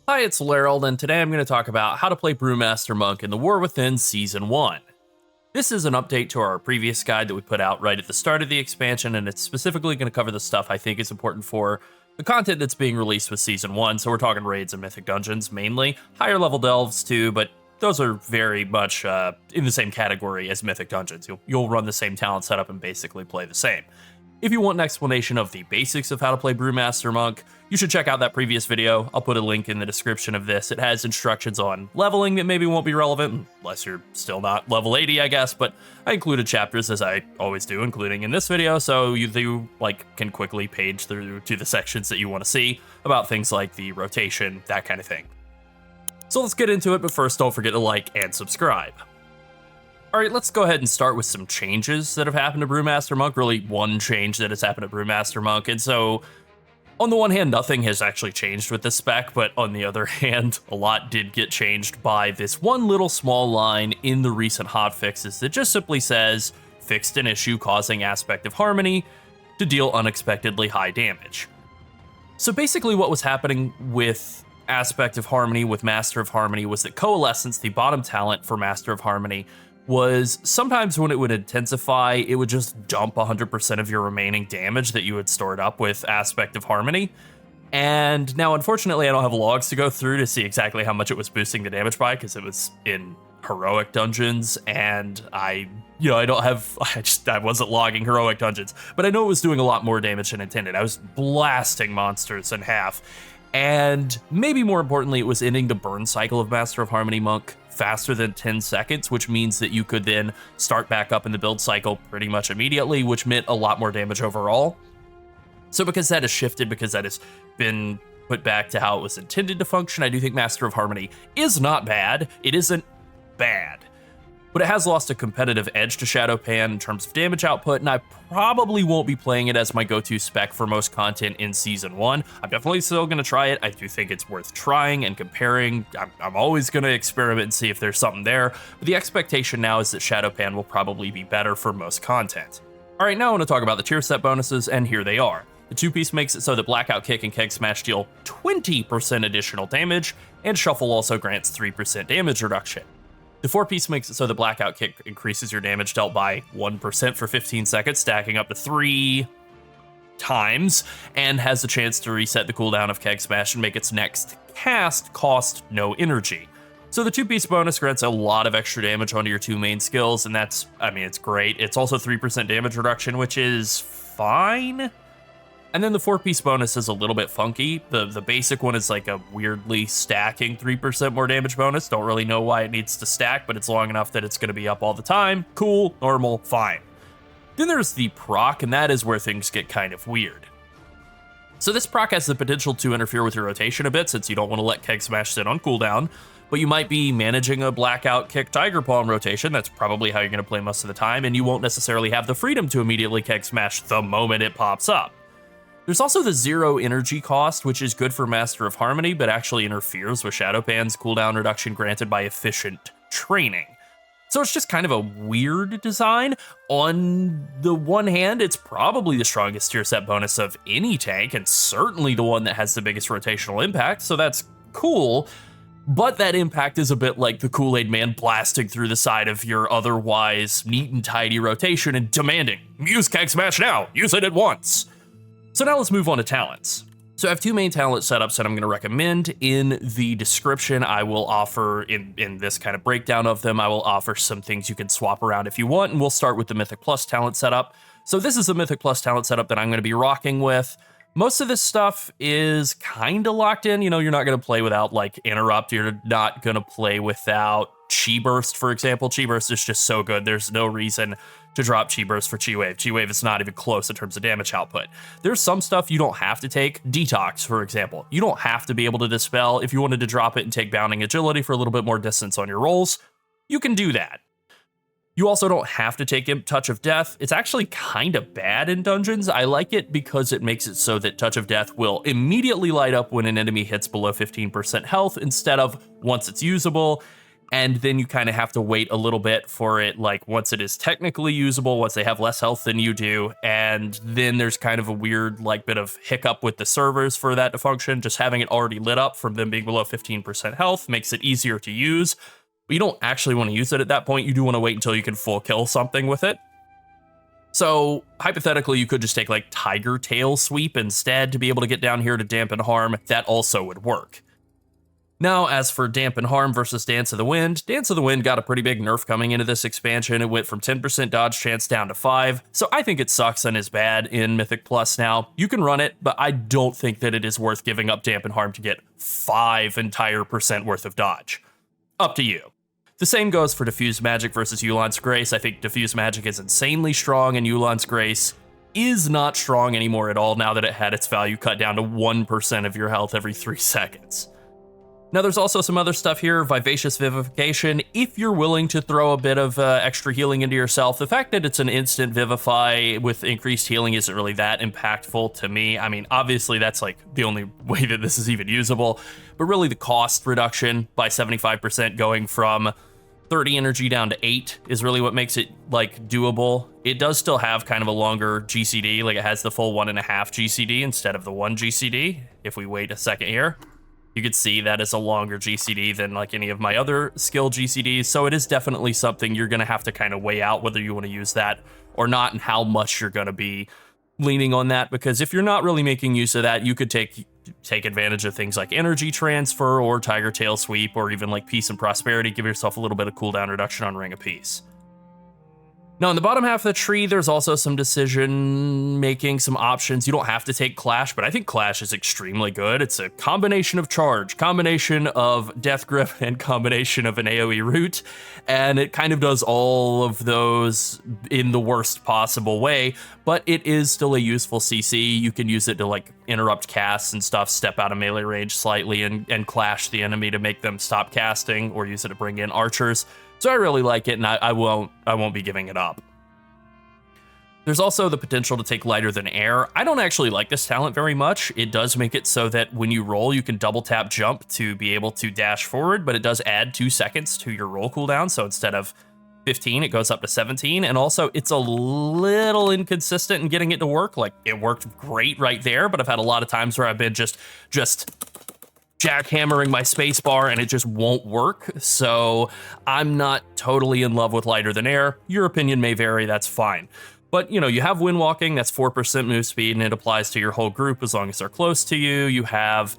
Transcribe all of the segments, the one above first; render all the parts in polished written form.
Hi, it's Llarold, and today I'm going to talk about how to play Brewmaster Monk in the War Within Season 1. This is an update to our previous guide that we put out right at the start of the expansion, and it's specifically going to cover the stuff I think is important for the content that's being released with Season 1, so we're talking raids and mythic dungeons mainly, higher level delves too, but those are very much in the same category as mythic dungeons. You'll run the same talent setup and basically play the same. If you want an explanation of the basics of how to play Brewmaster Monk, you should check out that previous video. I'll put a link in the description of this. It has instructions on leveling that maybe won't be relevant, unless you're still not level 80, I guess, but I included chapters as I always do, including in this video, so you can quickly page through to the sections that you want to see about things like the rotation, that kind of thing. So let's get into it, but first don't forget to like and subscribe. All right, let's go ahead and start with some changes that have happened to Brewmaster Monk, really one change that has happened to Brewmaster Monk. And so, on the one hand, nothing has actually changed with this spec, but on the other hand, a lot did get changed by this one little small line in the recent hotfixes that just simply says, fixed an issue causing Aspect of Harmony to deal unexpectedly high damage. So basically what was happening with Aspect of Harmony, with Master of Harmony, was that Coalescence, the bottom talent for Master of Harmony, was sometimes when it would intensify, it would just dump 100% of your remaining damage that you had stored up with Aspect of Harmony. And now, unfortunately, I don't have logs to go through to see exactly how much it was boosting the damage by, because it was in heroic dungeons, and I wasn't logging heroic dungeons, but I know it was doing a lot more damage than intended. I was blasting monsters in half. And maybe more importantly, it was ending the burn cycle of Master of Harmony Monk faster than 10 seconds, which means that you could then start back up in the build cycle pretty much immediately, which meant a lot more damage overall. So because that has shifted, because that has been put back to how it was intended to function, I do think Master of Harmony is not bad. It isn't bad, but it has lost a competitive edge to Shado-Pan in terms of damage output, and I probably won't be playing it as my go-to spec for most content in Season 1. I'm definitely still going to try it. I do think it's worth trying and comparing. I'm always going to experiment and see if there's something there, but the expectation now is that Shado-Pan will probably be better for most content. All right, now I want to talk about the tier set bonuses, and here they are. The two-piece makes it so that Blackout Kick and Keg Smash deal 20% additional damage, and Shuffle also grants 3% damage reduction. The 4-piece makes it so the Blackout Kick increases your damage dealt by 1% for 15 seconds, stacking up to 3 times, and has the chance to reset the cooldown of Keg Smash and make its next cast cost no energy. So the 2-piece bonus grants a lot of extra damage onto your two main skills, and it's great. It's also 3% damage reduction, which is fine. And then the 4-piece bonus is a little bit funky. The basic one is like a weirdly stacking 3% more damage bonus. Don't really know why it needs to stack, but it's long enough that it's going to be up all the time. Cool, normal, fine. Then there's the proc, and that is where things get kind of weird. So this proc has the potential to interfere with your rotation a bit, since you don't want to let Keg Smash sit on cooldown, but you might be managing a Blackout Kick Tiger Palm rotation. That's probably how you're going to play most of the time, and you won't necessarily have the freedom to immediately Keg Smash the moment it pops up. There's also the 0 energy cost, which is good for Master of Harmony, but actually interferes with Shado-Pan's cooldown reduction granted by efficient training. So it's just kind of a weird design. On the one hand, it's probably the strongest tier set bonus of any tank, and certainly the one that has the biggest rotational impact, so that's cool. But that impact is a bit like the Kool-Aid Man blasting through the side of your otherwise neat and tidy rotation and demanding, use Keg Smash now, use it at once. So now let's move on to talents. So I have 2 main talent setups that I'm going to recommend. In the description, I will offer, in this kind of breakdown of them, I will offer some things you can swap around if you want, and we'll start with the Mythic Plus talent setup. So this is the Mythic Plus talent setup that I'm going to be rocking with. Most of this stuff is kind of locked in. You know, you're not going to play without, like, Interrupt. You're not going to play without Chi Burst, for example. Chi Burst is just so good. There's no reason to drop Chi Burst for Chi Wave. Chi Wave is not even close in terms of damage output. There's some stuff you don't have to take. Detox, for example. You don't have to be able to Dispel. If you wanted to drop it and take Bounding Agility for a little bit more distance on your rolls, you can do that. You also don't have to take Touch of Death. It's actually kind of bad in dungeons. I like it because it makes it so that Touch of Death will immediately light up when an enemy hits below 15% health instead of once it's usable. And then you kind of have to wait a little bit for it, like once it is technically usable, once they have less health than you do. And then there's kind of a weird like bit of hiccup with the servers for that to function. Just having it already lit up from them being below 15% health makes it easier to use. But you don't actually want to use it at that point. You do want to wait until you can full kill something with it. So hypothetically, you could just take like Tiger Tail Sweep instead to be able to get down here to dampen harm. That also would work. Now, as for Dampen Harm versus Dance of the Wind, Dance of the Wind got a pretty big nerf coming into this expansion. It went from 10% dodge chance down to 5, so I think it sucks and is bad in Mythic Plus now. You can run it, but I don't think that it is worth giving up Dampen Harm to get 5 entire percent worth of dodge. Up to you. The same goes for Diffuse Magic versus Yulon's Grace. I think Diffuse Magic is insanely strong, and Yulon's Grace is not strong anymore at all now that it had its value cut down to 1% of your health every 3 seconds. Now, there's also some other stuff here, Vivacious Vivification. If you're willing to throw a bit of extra healing into yourself, the fact that it's an instant Vivify with increased healing isn't really that impactful to me. I mean, obviously, that's like the only way that this is even usable, but really the cost reduction by 75% going from 30 energy down to 8 is really what makes it like doable. It does still have kind of a longer GCD, like it has the full 1.5 GCD instead of the 1 GCD. If we wait a second here, you could see that is a longer GCD than like any of my other skill GCDs. So it is definitely something you're going to have to kind of weigh out whether you want to use that or not and how much you're going to be leaning on that. Because if you're not really making use of that, you could take advantage of things like energy transfer or Tiger Tail Sweep or even like Peace and Prosperity. Give yourself a little bit of cooldown reduction on Ring of Peace. Now, in the bottom half of the tree, there's also some decision-making, some options. You don't have to take Clash, but I think Clash is extremely good. It's a combination of charge, combination of Death Grip, and combination of an AoE root, and it kind of does all of those in the worst possible way, but it is still a useful CC. You can use it to, like, interrupt casts and stuff, step out of melee range slightly, and clash the enemy to make them stop casting, or use it to bring in archers. So I really like it, and I won't be giving it up. There's also the potential to take Lighter Than Air. I don't actually like this talent very much. It does make it so that when you roll, you can double tap jump to be able to dash forward, but it does add 2 seconds to your roll cooldown. So instead of 15, it goes up to 17. And also, it's a little inconsistent in getting it to work. Like, it worked great right there, but I've had a lot of times where I've been just jackhammering my spacebar and it just won't work. So I'm not totally in love with Lighter Than Air. Your opinion may vary, that's fine. But, you know, you have Wind Walking, that's 4% move speed, and it applies to your whole group as long as they're close to you. You have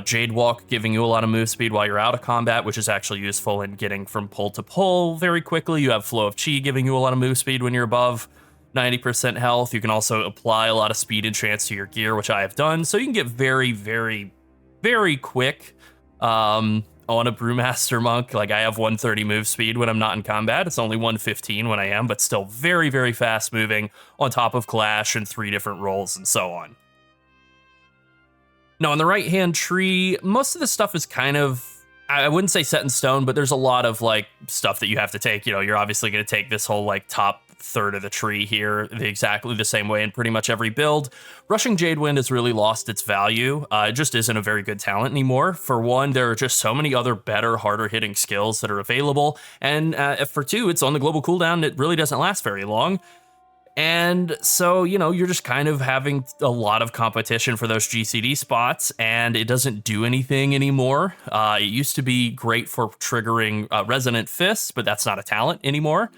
Jade Walk giving you a lot of move speed while you're out of combat, which is actually useful in getting from pull to pull very quickly. You have Flow of Chi giving you a lot of move speed when you're above 90% health. You can also apply a lot of speed and chance to your gear, which I have done. So you can get very, very, very quick on a Brewmaster Monk. Like, I have 130 move speed when I'm not in combat. It's only 115 when I am, but still very, very fast moving on top of Clash and 3 different rolls and so on. Now, on the right-hand tree, most of the stuff is kind of, I wouldn't say set in stone, but there's a lot of, like, stuff that you have to take. You know, you're obviously going to take this whole, like, top third of the tree here exactly the same way in pretty much every build. Rushing Jadewind has really lost its value. It just isn't a very good talent anymore. For one, there are just so many other better, harder hitting skills that are available. And for two, it's on the global cooldown. It really doesn't last very long. And so, you know, you're just kind of having a lot of competition for those GCD spots, and it doesn't do anything anymore. It used to be great for triggering Resonant Fists, but that's not a talent anymore.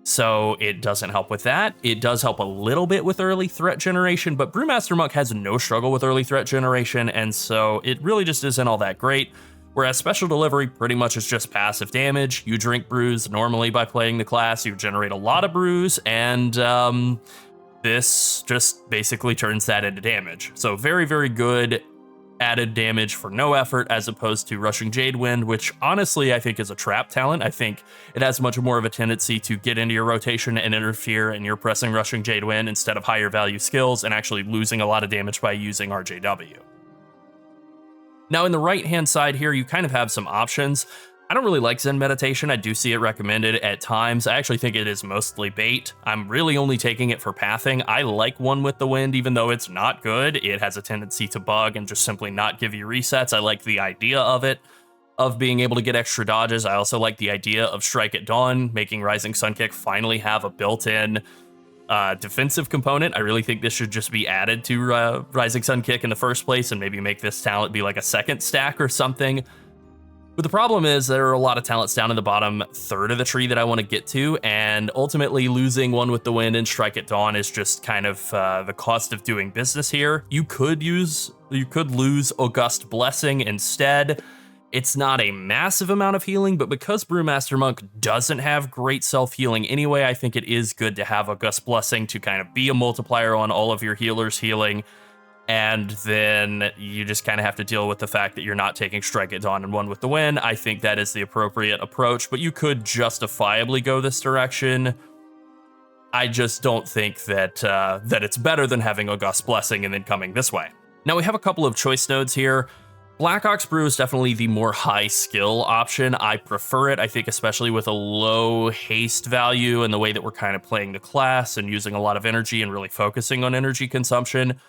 So it doesn't help with that. It does help a little bit with early threat generation, but Brewmaster Monk has no struggle with early threat generation, and so it really just isn't all that great. Whereas Special Delivery pretty much is just passive damage. You drink brews normally by playing the class, you generate a lot of brews, and this just basically turns that into damage. So very, very good added damage for no effort, as opposed to Rushing Jadewind, which honestly I think is a trap talent. I think it has much more of a tendency to get into your rotation and interfere, and you're pressing Rushing Jadewind instead of higher value skills and actually losing a lot of damage by using RJW. Now, in the right-hand side here, you kind of have some options. I don't really like Zen Meditation. I do see it recommended at times. I actually think it is mostly bait. I'm really only taking it for pathing. I like One with the Wind, even though it's not good. It has a tendency to bug and just simply not give you resets. I like the idea of it. of being able to get extra dodges. I also like the idea of Strike at Dawn, making Rising Sun Kick finally have a built-in defensive component. I really think this should just be added to Rising Sun Kick in the first place and maybe make this talent be like a second stack or something. But the problem is there are a lot of talents down in the bottom third of the tree that I want to get to, and ultimately losing One with the Wind and Strike at Dawn is just kind of the cost of doing business here. You could lose August Blessing instead. It's not a massive amount of healing, but because Brewmaster Monk doesn't have great self-healing anyway, I think it is good to have August Blessing to kind of be a multiplier on all of your healers healing. And then you just kind of have to deal with the fact that you're not taking Strike at Dawn and One with the Wind. I think that is the appropriate approach, but you could justifiably go this direction. I just don't think that that it's better than having August Blessing and then coming this way. Now we have a couple of choice nodes here. Black Ox Brew is definitely the more high skill option. I prefer it, I think, especially with a low haste value and the way that we're kind of playing the class and using a lot of energy and really focusing on energy consumption.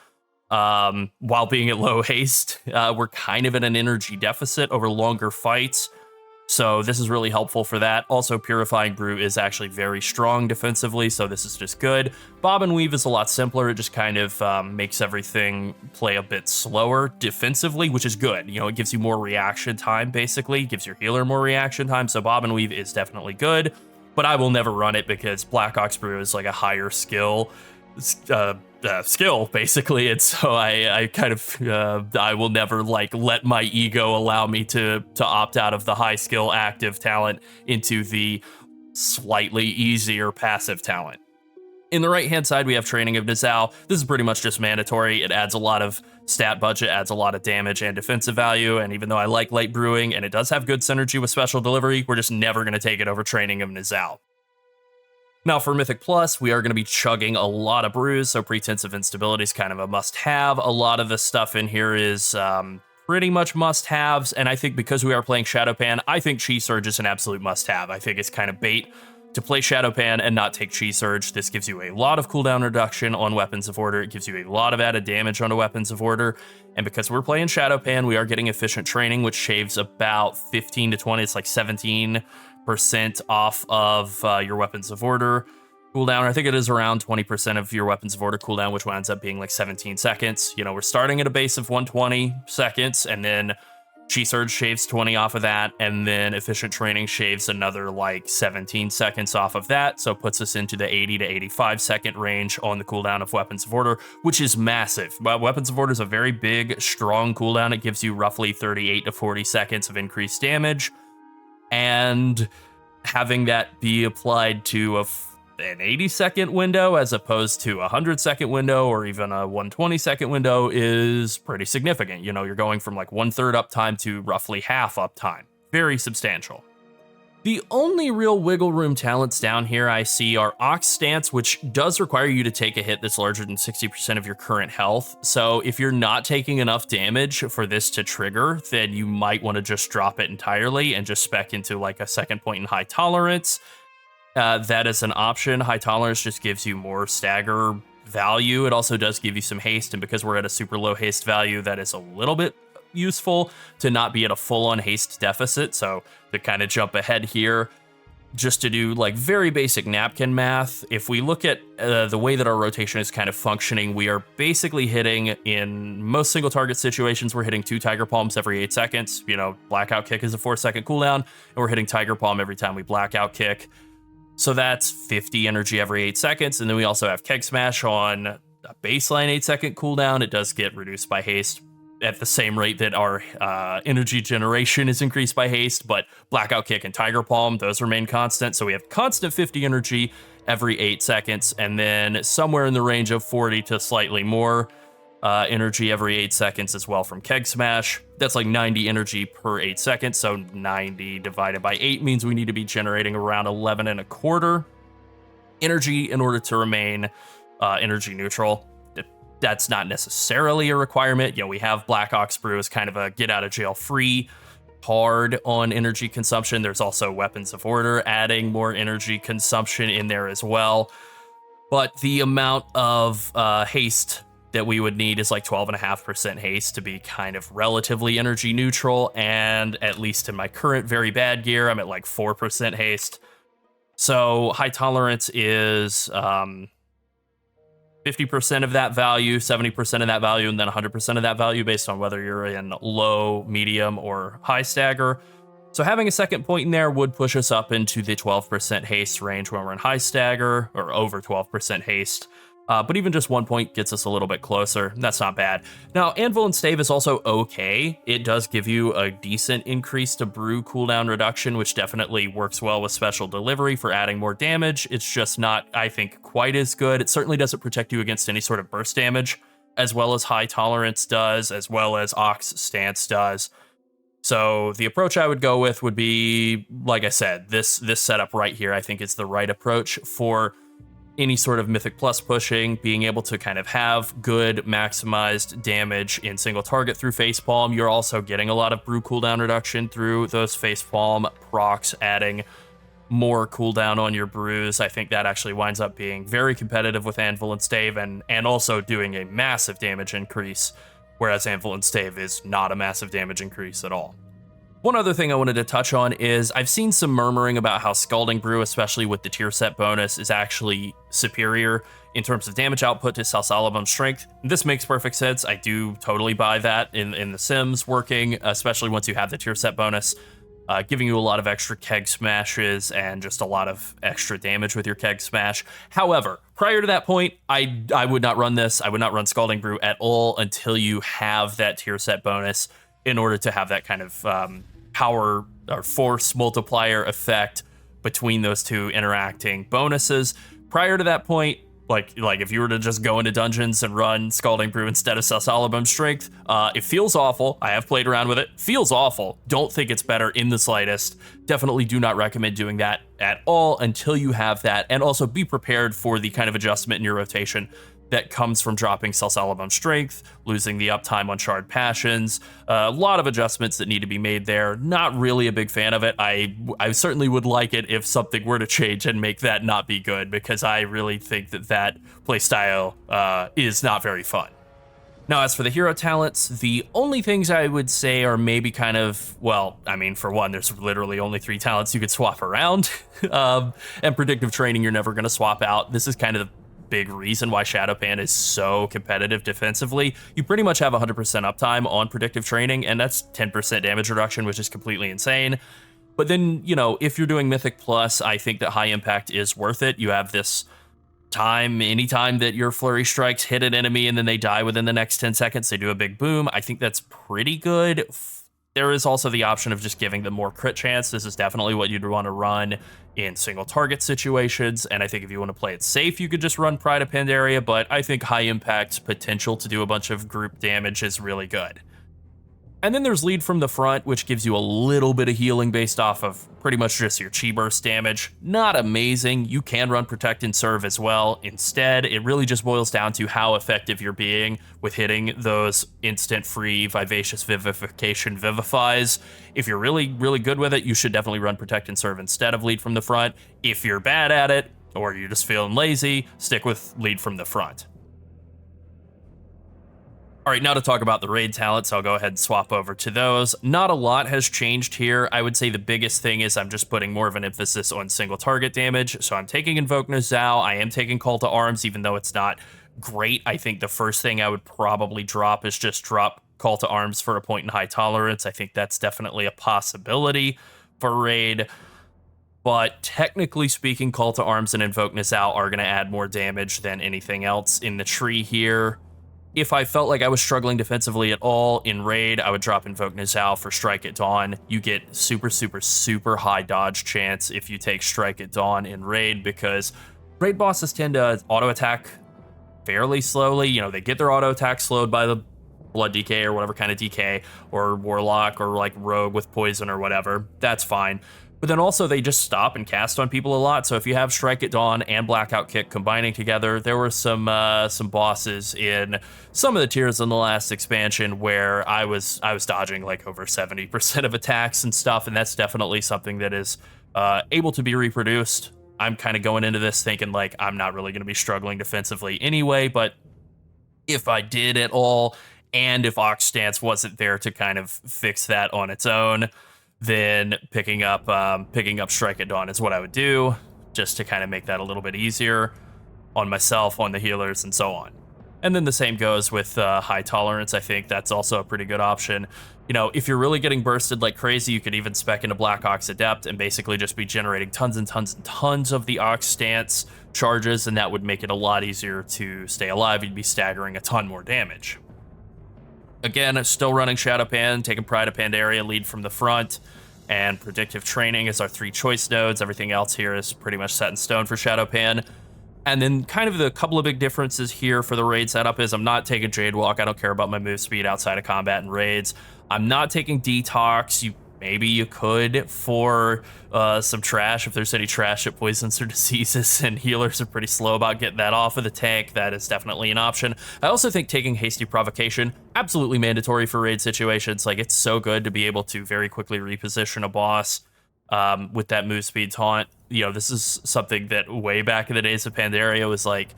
While being at low haste, we're kind of in an energy deficit over longer fights. So this is really helpful for that. Also, Purifying Brew is actually very strong defensively, so this is just good. Bob and Weave is a lot simpler. It just kind of makes everything play a bit slower defensively, which is good. You know, it gives you more reaction time, basically. It gives your healer more reaction time, so Bob and Weave is definitely good. But I will never run it because Black Ox Brew is like a higher skill basically, and so I kind of I will never like let my ego allow me to opt out of the high skill active talent into the slightly easier passive talent. In the right hand side we have Training of Nizal. This is pretty much just mandatory. It adds a lot of stat budget, adds a lot of damage and defensive value, and even though I like light brewing and it does have good synergy with special delivery, we're just never going to take it over Training of Nizal. Now for Mythic Plus, we are going to be chugging a lot of brews, so Pretense of Instability is kind of a must-have. A lot of the stuff in here is pretty much must-haves, and I think because we are playing Shado-Pan, I think Chi Surge is an absolute must-have. I think it's kind of bait to play Shado-Pan and not take Chi Surge. This gives you a lot of cooldown reduction on Weapons of Order. It gives you a lot of added damage on Weapons of Order, and because we're playing Shado-Pan, we are getting Efficient Training, which shaves about 15 to 20, it's like 17% off of your Weapons of Order cooldown. I think it is around 20% of your Weapons of Order cooldown, which winds up being like 17 seconds. You know, we're starting at a base of 120 seconds, and then Chi Surge shaves 20 off of that, and then Efficient Training shaves another like 17 seconds off of that, so it puts us into the 80 to 85 second range on the cooldown of Weapons of Order, which is massive. Weapons of Order is a very big, strong cooldown. It gives you roughly 38 to 40 seconds of increased damage, and having that be applied to an 80-second window as opposed to a 100-second window or even a 120-second window is pretty significant. You know, you're going from like 1/3 uptime to roughly half uptime. Very substantial. The only real wiggle room talents down here I see are Ox Stance, which does require you to take a hit that's larger than 60% of your current health. So if you're not taking enough damage for this to trigger, then you might want to just drop it entirely and just spec into like a second point in High Tolerance. That is an option. High Tolerance just gives you more stagger value. It also does give you some haste, and because we're at a super low haste value, that is a little bit useful to not be at a full-on haste deficit. So to kind of jump ahead here, just to do like very basic napkin math, if we look at the way that our rotation is kind of functioning, we are basically hitting, in most single target situations, we're hitting 2 Tiger Palms every 8 seconds. You know, Blackout Kick is a 4-second cooldown, and we're hitting Tiger Palm every time we Blackout Kick. So that's 50 energy every 8 seconds, and then we also have Keg Smash on a baseline 8-second cooldown. It does get reduced by haste at the same rate that our energy generation is increased by haste, but Blackout Kick and Tiger Palm, those remain constant. So we have constant 50 energy every 8 seconds, and then somewhere in the range of 40 to slightly more energy every 8 seconds as well from Keg Smash. That's like 90 energy per 8 seconds, so 90 divided by 8 means we need to be generating around 11.25 energy in order to remain energy neutral. That's not necessarily a requirement. You know, we have Black Ox Brew as kind of a get out of jail free card on energy consumption. There's also Weapons of Order adding more energy consumption in there as well. But the amount of haste that we would need is like 12.5% haste to be kind of relatively energy neutral, and at least in my current very bad gear, I'm at like 4% haste. So high tolerance is 50% of that value, 70% of that value, and then 100% of that value based on whether you're in low, medium, or high stagger. So having a second point in there would push us up into the 12% haste range when we're in high stagger, or over 12% haste. But even just 1 point gets us a little bit closer. That's not bad. Now, Anvil and Stave is also okay. It does give you a decent increase to brew cooldown reduction, which definitely works well with special delivery for adding more damage. It's just not, I think, quite as good. It certainly doesn't protect you against any sort of burst damage, as well as high tolerance does, as well as Ox Stance does. So the approach I would go with would be, like I said, this setup right here, I think is the right approach for any sort of Mythic Plus pushing, being able to kind of have good maximized damage in single target through Facepalm. You're also getting a lot of brew cooldown reduction through those Facepalm procs, adding more cooldown on your brews. I think that actually winds up being very competitive with Anvil and Stave, and also doing a massive damage increase, whereas Anvil and Stave is not a massive damage increase at all. One other thing I wanted to touch on is I've seen some murmuring about how Scalding Brew, especially with the tier set bonus, is actually superior in terms of damage output to Salsalabum Strength. This makes perfect sense. I do totally buy that in the Sims working, especially once you have the tier set bonus, giving you a lot of extra keg smashes and just a lot of extra damage with your keg smash. However, prior to that point, I would not run this. I would not run Scalding Brew at all until you have that tier set bonus, in order to have that kind of power or force multiplier effect between those two interacting bonuses. Prior to that point, like if you were to just go into dungeons and run Scalding Brew instead of Salsalabum Strength, it feels awful. I have played around with it. Feels awful. Don't think it's better in the slightest. Definitely do not recommend doing that at all until you have that, and also be prepared for the kind of adjustment in your rotation that comes from dropping Salsalabum Strength, losing the uptime on Shard Passions. A lot of adjustments that need to be made there. Not really a big fan of it. I certainly would like it if something were to change and make that not be good, because I really think that playstyle is not very fun. Now, as for the hero talents, the only things I would say are maybe kind of, well, I mean, for one, there's literally only 3 talents you could swap around. And predictive training, you're never going to swap out. This is kind of the big reason why Shado-Pan is so competitive defensively. You pretty much have 100% uptime on predictive training, and that's 10% damage reduction, which is completely insane. But then, you know, if you're doing Mythic Plus, I think that high impact is worth it. You have this time, anytime that your flurry strikes hit an enemy and then they die within the next 10 seconds, they do a big boom. I think that's pretty good. There is also the option of just giving them more crit chance. This is definitely what you'd want to run in single target situations, and I think if you want to play it safe, you could just run Pride of Pandaria, but I think high impact potential to do a bunch of group damage is really good. And then there's Lead from the Front, which gives you a little bit of healing based off of pretty much just your chi burst damage. Not amazing. You can run Protect and Serve as well. Instead, it really just boils down to how effective you're being with hitting those instant free Vivacious Vivification Vivifies. If you're really, really good with it, you should definitely run Protect and Serve instead of Lead from the Front. If you're bad at it, or you're just feeling lazy, stick with Lead from the Front. All right, now to talk about the raid talents, I'll go ahead and swap over to those. Not a lot has changed here. I would say the biggest thing is I'm just putting more of an emphasis on single target damage. So I'm taking Invoke Nozal, I am taking Call to Arms, even though it's not great. I think the first thing I would probably drop is just drop Call to Arms for a point in high tolerance. I think that's definitely a possibility for raid. But technically speaking, Call to Arms and Invoke Nozal are going to add more damage than anything else in the tree here. If I felt like I was struggling defensively at all in raid, I would drop Invoke Nozal for Strike at Dawn. You get super, super, super high dodge chance if you take Strike at Dawn in raid, because raid bosses tend to auto attack fairly slowly. You know, they get their auto attack slowed by the Blood DK or whatever kind of DK, or Warlock, or like Rogue with Poison or whatever. That's fine. But then also they just stop and cast on people a lot. So if you have Strike at Dawn and Blackout Kick combining together, there were some bosses in some of the tiers in the last expansion where I was dodging like over 70% of attacks and stuff, and that's definitely something that is able to be reproduced. I'm kind of going into this thinking like I'm not really going to be struggling defensively anyway, but if I did at all, and if Ox Stance wasn't there to kind of fix that on its own, then picking up Strike at Dawn is what I would do, just to kind of make that a little bit easier on myself, on the healers, and so on. And then the same goes with High Tolerance. I think that's also a pretty good option. You know, if you're really getting bursted like crazy, you could even spec into Black Ox Adept and basically just be generating tons and tons and tons of the Ox Stance charges, and that would make it a lot easier to stay alive. You'd be staggering a ton more damage. Again, still running Shado-Pan, taking Pride of Pandaria, lead from the front, and Predictive Training is our 3 choice nodes. Everything else here is pretty much set in stone for Shado-Pan. And then kind of the couple of big differences here for the raid setup is I'm not taking Jade Walk. I don't care about my move speed outside of combat and raids. I'm not taking Detox. Maybe you could for some trash, if there's any trash at poisons or diseases, and healers are pretty slow about getting that off of the tank. That is definitely an option. I also think taking Hasty Provocation, absolutely mandatory for raid situations. Like, it's so good to be able to very quickly reposition a boss with that move speed taunt. You know, this is something that way back in the days of Pandaria was like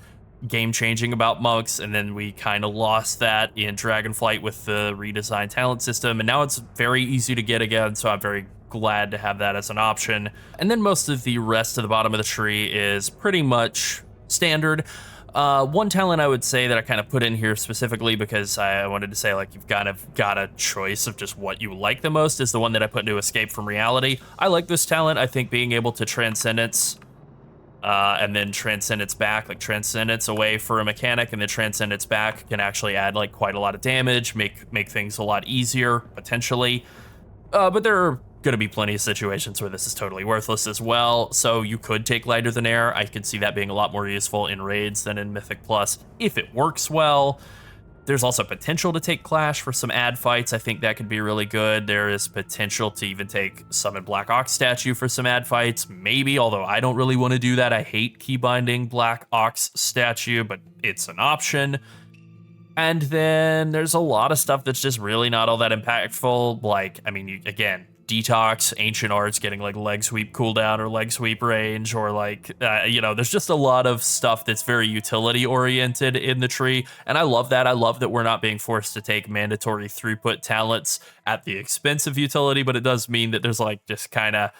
game changing about monks, and then we kind of lost that in Dragonflight with the redesigned talent system, and now it's very easy to get again, so I'm very glad to have that as an option. And then most of the rest of the bottom of the tree is pretty much standard. One talent I would say that I kind of put in here specifically because I wanted to say, like, you've kind of got a choice of just what you like the most, is the one that I put into Escape from Reality. I like this talent. I think being able to Transcendence and then Transcendence back, like Transcendence away for a mechanic and then Transcendence back, can actually add like quite a lot of damage, make things a lot easier potentially. But there are going to be plenty of situations where this is totally worthless as well. So you could take Lighter Than Air. I could see that being a lot more useful in raids than in Mythic Plus if it works well. There's also potential to take Clash for some ad fights. I think that could be really good. There is potential to even take Summon Black Ox Statue for some ad fights, maybe, although I don't really want to do that. I hate keybinding Black Ox Statue, but it's an option. And then there's a lot of stuff that's just really not all that impactful. Like, I mean, again, Detox, Ancient Arts getting like leg sweep cooldown or leg sweep range, or like, you know, there's just a lot of stuff that's very utility oriented in the tree. And I love that. I love that we're not being forced to take mandatory throughput talents at the expense of utility, but it does mean that there's like just kind of,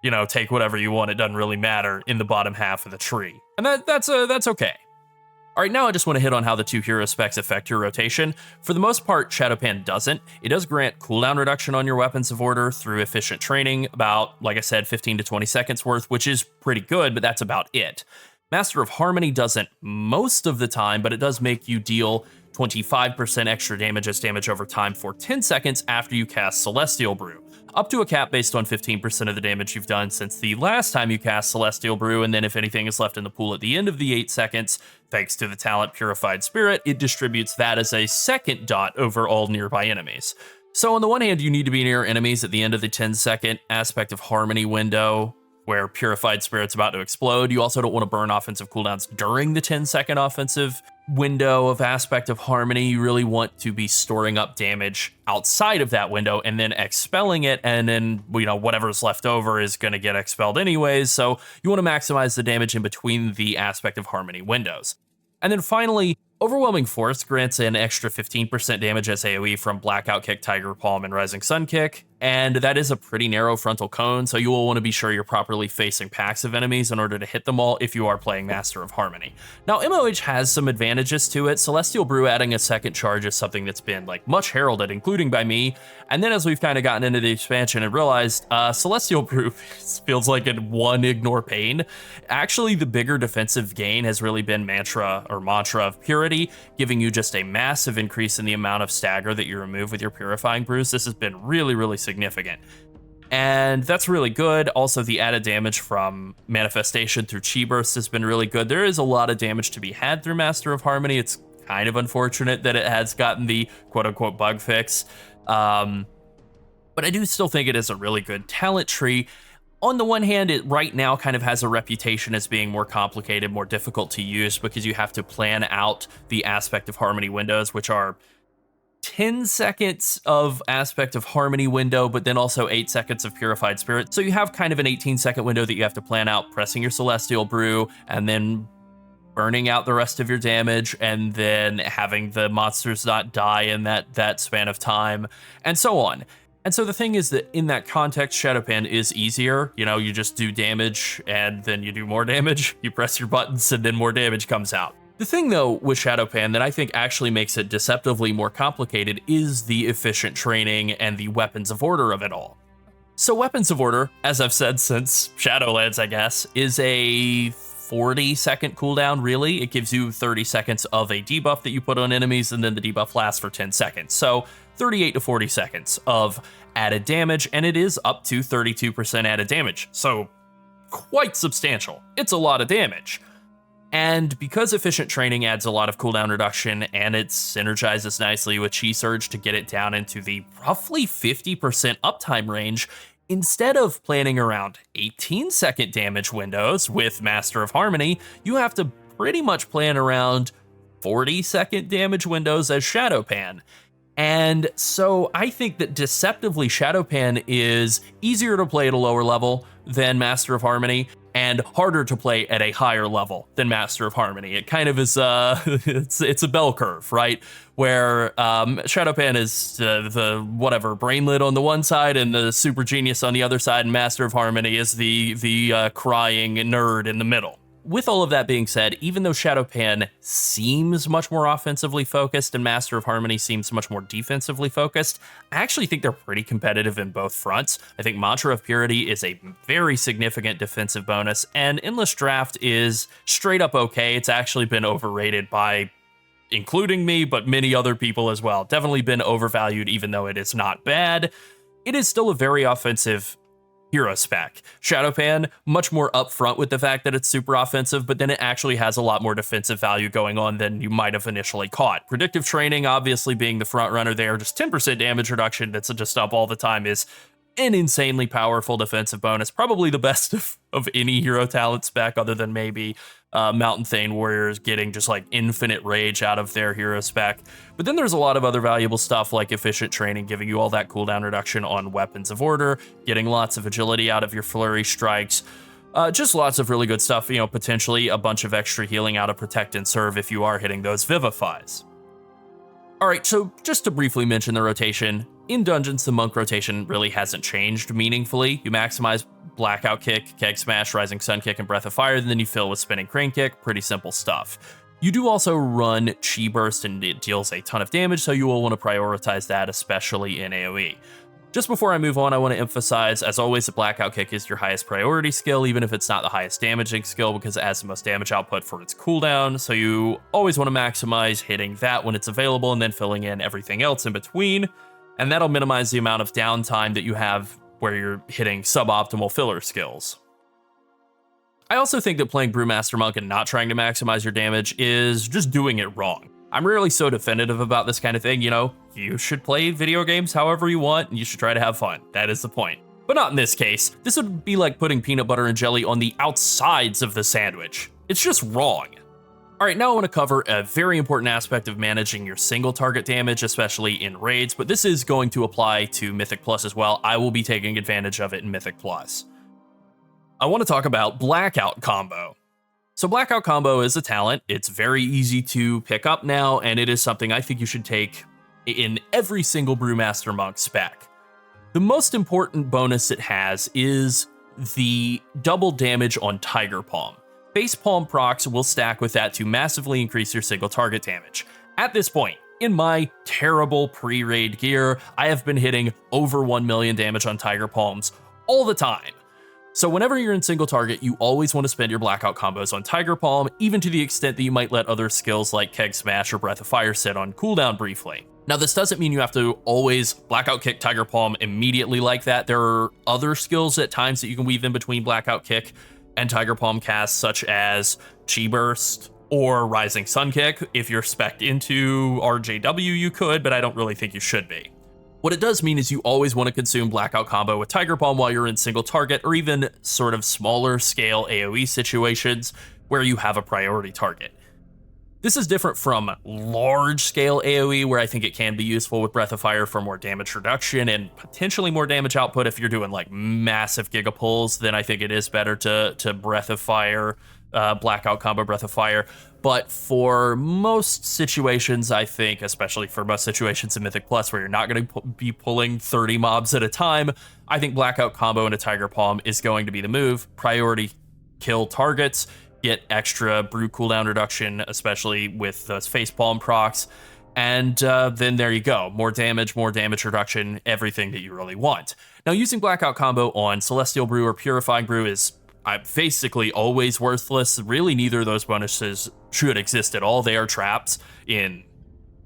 you know, take whatever you want. It doesn't really matter in the bottom half of the tree. And that's okay. All right, now I just want to hit on how the 2 hero specs affect your rotation. For the most part, Shado-Pan doesn't. It does grant cooldown reduction on your weapons of order through efficient training, about, like I said, 15 to 20 seconds worth, which is pretty good, but that's about it. Master of Harmony doesn't most of the time, but it does make you deal 25% extra damage as damage over time for 10 seconds after you cast Celestial Brew, up to a cap based on 15% of the damage you've done since the last time you cast Celestial Brew, and then if anything is left in the pool at the end of the 8 seconds, thanks to the talent Purified Spirit, it distributes that as a second dot over all nearby enemies. So on the one hand, you need to be near enemies at the end of the 10-second Aspect of Harmony window, where Purified Spirit's about to explode. You also don't want to burn offensive cooldowns during the 10-second offensive window of Aspect of Harmony. You really want to be storing up damage outside of that window and then expelling it, and then, you know, whatever's left over is going to get expelled anyways, so you want to maximize the damage in between the Aspect of Harmony windows. And then finally, Overwhelming Force grants an extra 15% damage as AoE from Blackout Kick, Tiger Palm, and Rising Sun Kick, and that is a pretty narrow frontal cone, so you will want to be sure you're properly facing packs of enemies in order to hit them all if you are playing Master of Harmony. Now, MOH has some advantages to it. Celestial Brew adding a second charge is something that's been like much heralded, including by me, and then as we've kind of gotten into the expansion and realized Celestial Brew feels like a 1 ignore pain. Actually, the bigger defensive gain has really been Mantra of Purity, giving you just a massive increase in the amount of stagger that you remove with your Purifying Brews. This has been really, really significant. And that's really good. Also, the added damage from Manifestation through Chi Burst has been really good. There is a lot of damage to be had through Master of Harmony. It's kind of unfortunate that it has gotten the quote-unquote bug fix. But I do still think it is a really good talent tree. On the one hand, it right now kind of has a reputation as being more complicated, more difficult to use, because you have to plan out the Aspect of Harmony windows, which are 10 seconds of Aspect of Harmony window, but then also 8 seconds of Purified Spirit. So you have kind of an 18-second window that you have to plan out, pressing your Celestial Brew, and then burning out the rest of your damage and then having the monsters not die in that span of time, and so on. And so the thing is that in that context, Shado-Pan is easier. You know, you just do damage and then you do more damage. You press your buttons and then more damage comes out. The thing though with Shado-Pan that I think actually makes it deceptively more complicated is the efficient training and the weapons of order of it all. So weapons of order, as I've said since Shadowlands, I guess, is a 40-second cooldown, really. It gives you 30 seconds of a debuff that you put on enemies, and then the debuff lasts for 10 seconds. So 38 to 40 seconds of added damage, and it is up to 32% added damage. So quite substantial. It's a lot of damage. And because efficient training adds a lot of cooldown reduction, and it synergizes nicely with Chi Surge to get it down into the roughly 50% uptime range, instead of planning around 18-second damage windows with Master of Harmony, you have to pretty much plan around 40-second damage windows as Shado-Pan. And so I think that deceptively Shado-Pan is easier to play at a lower level than Master of Harmony, and harder to play at a higher level than Master of Harmony. It kind of is it's a bell curve, right? Where Shado-Pan is the whatever brainlet on the one side and the super genius on the other side, and Master of Harmony is the crying nerd in the middle. With all of that being said, even though Shado-Pan seems much more offensively focused and Master of Harmony seems much more defensively focused, I actually think they're pretty competitive in both fronts. I think Mantra of Purity is a very significant defensive bonus, and Endless Draft is straight up okay. It's actually been overrated by, including me, but many other people as well. Definitely been overvalued, even though it is not bad. It is still a very offensive hero spec. Shado-Pan, much more upfront with the fact that it's super offensive, but then it actually has a lot more defensive value going on than you might have initially caught. Predictive Training, obviously being the front runner there, just 10% damage reduction that's just up all the time is an insanely powerful defensive bonus. Probably the best of any hero talent spec, other than maybe Mountain Thane Warriors getting just like infinite rage out of their hero spec. But then there's a lot of other valuable stuff like Efficient Training, giving you all that cooldown reduction on weapons of order, getting lots of agility out of your flurry strikes. Just lots of really good stuff, you know, potentially a bunch of extra healing out of Protect and Serve if you are hitting those Vivifies. All right, so just to briefly mention the rotation, in Dungeons, the Monk rotation really hasn't changed meaningfully. You maximize Blackout Kick, Keg Smash, Rising Sun Kick, and Breath of Fire, and then you fill with Spinning Crane Kick. Pretty simple stuff. You do also run Chi Burst, and it deals a ton of damage, so you will want to prioritize that, especially in AoE. Just before I move on, I want to emphasize, as always, the Blackout Kick is your highest priority skill, even if it's not the highest damaging skill, because it has the most damage output for its cooldown, so you always want to maximize hitting that when it's available, and then filling in everything else in between, and that'll minimize the amount of downtime that you have where you're hitting suboptimal filler skills. I also think that playing Brewmaster Monk and not trying to maximize your damage is just doing it wrong. I'm rarely so definitive about this kind of thing, you know, you should play video games however you want, and you should try to have fun. That is the point. But not in this case. This would be like putting peanut butter and jelly on the outsides of the sandwich. It's just wrong. All right, now I want to cover a very important aspect of managing your single target damage, especially in raids, but this is going to apply to Mythic Plus as well. I will be taking advantage of it in Mythic Plus. I want to talk about Blackout Combo. So Blackout Combo is a talent. It's very easy to pick up now, and it is something I think you should take in every single Brewmaster Monk spec. The most important bonus it has is the double damage on Tiger Palm. Base Palm procs will stack with that to massively increase your single target damage. At this point, in my terrible pre-raid gear, I have been hitting over 1 million damage on Tiger Palms all the time. So whenever you're in single target, you always want to spend your Blackout combos on Tiger Palm, even to the extent that you might let other skills like Keg Smash or Breath of Fire sit on cooldown briefly. Now, this doesn't mean you have to always Blackout Kick Tiger Palm immediately like that. There are other skills at times that you can weave in between Blackout Kick and Tiger Palm casts, such as Chi Burst or Rising Sun Kick. If you're spec'd into RJW, you could, but I don't really think you should be. What it does mean is you always want to consume Blackout Combo with Tiger Palm while you're in single target, or even sort of smaller scale AoE situations where you have a priority target. This is different from large scale AoE, where I think it can be useful with Breath of Fire for more damage reduction and potentially more damage output. If you're doing like massive giga pulls, then I think it is better to Breath of Fire Blackout Combo Breath of Fire, but for most situations, I think, especially for most situations in Mythic Plus where you're not going to be pulling 30 mobs at a time, I think Blackout Combo into Tiger Palm is going to be the move. Priority kill targets, get extra brew cooldown reduction, especially with those facepalm procs, and then there you go. More damage reduction, everything that you really want. Now, using Blackout Combo on Celestial Brew or Purifying Brew is basically always worthless. Really, neither of those bonuses should exist at all. They are traps in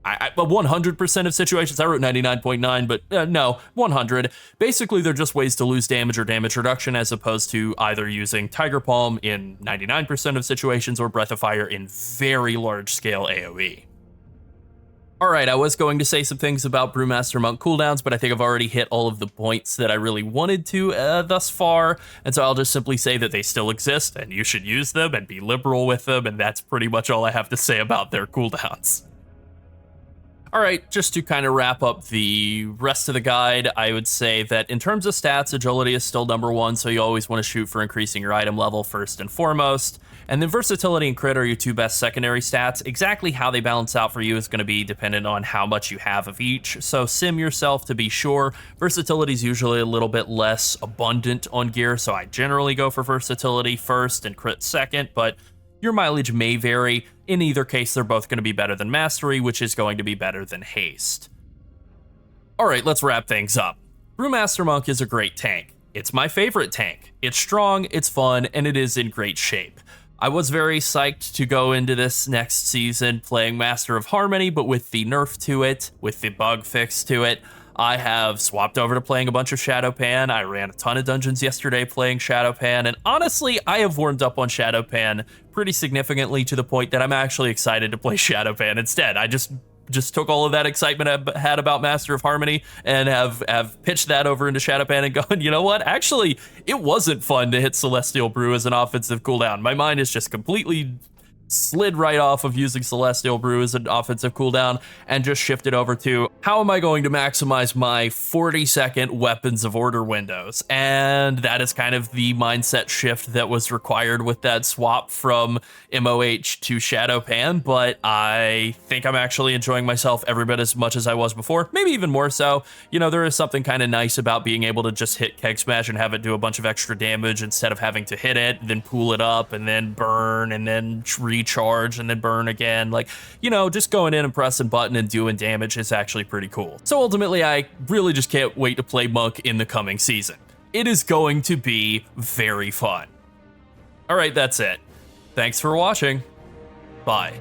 100% of situations. I wrote 99.9, but no, 100. Basically, they're just ways to lose damage or damage reduction, as opposed to either using Tiger Palm in 99% of situations or Breath of Fire in very large scale AoE. All right, I was going to say some things about Brewmaster Monk cooldowns, but I think I've already hit all of the points that I really wanted to thus far, and so I'll just simply say that they still exist, and you should use them and be liberal with them, and that's pretty much all I have to say about their cooldowns. All right, just to kind of wrap up the rest of the guide, I would say that in terms of stats, agility is still number one, so you always want to shoot for increasing your item level first and foremost. And then versatility and crit are your two best secondary stats. Exactly how they balance out for you is going to be dependent on how much you have of each, so sim yourself to be sure. Versatility is usually a little bit less abundant on gear, so I generally go for versatility first and crit second, but your mileage may vary. In either case, they're both going to be better than Mastery, which is going to be better than Haste. All right, let's wrap things up. Brewmaster Monk is a great tank. It's my favorite tank. It's strong, it's fun, and it is in great shape. I was very psyched to go into this next season playing Master of Harmony, but with the nerf to it, with the bug fix to it, I have swapped over to playing a bunch of Shado-Pan. I ran a ton of dungeons yesterday playing Shado-Pan, and honestly, I have warmed up on Shado-Pan pretty significantly to the point that I'm actually excited to play Shado-Pan instead. I just took all of that excitement I had about Master of Harmony and have pitched that over into Shado-Pan and going, you know what? Actually, it wasn't fun to hit Celestial Brew as an offensive cooldown. My mind is just completely slid right off of using Celestial Brew as an offensive cooldown and just shifted over to how am I going to maximize my 40-second weapons of order windows? And that is kind of the mindset shift that was required with that swap from MOH to Shado-Pan, but I think I'm actually enjoying myself every bit as much as I was before, maybe even more so. You know, there is something kind of nice about being able to just hit Keg Smash and have it do a bunch of extra damage instead of having to hit it, then pull it up, and then burn, and then recharge, and then burn again. Like, you know, just going in and pressing button and doing damage is actually pretty cool. So ultimately, I really just can't wait to play Monk in the coming season. It is going to be very fun. All right, that's it. Thanks for watching. Bye.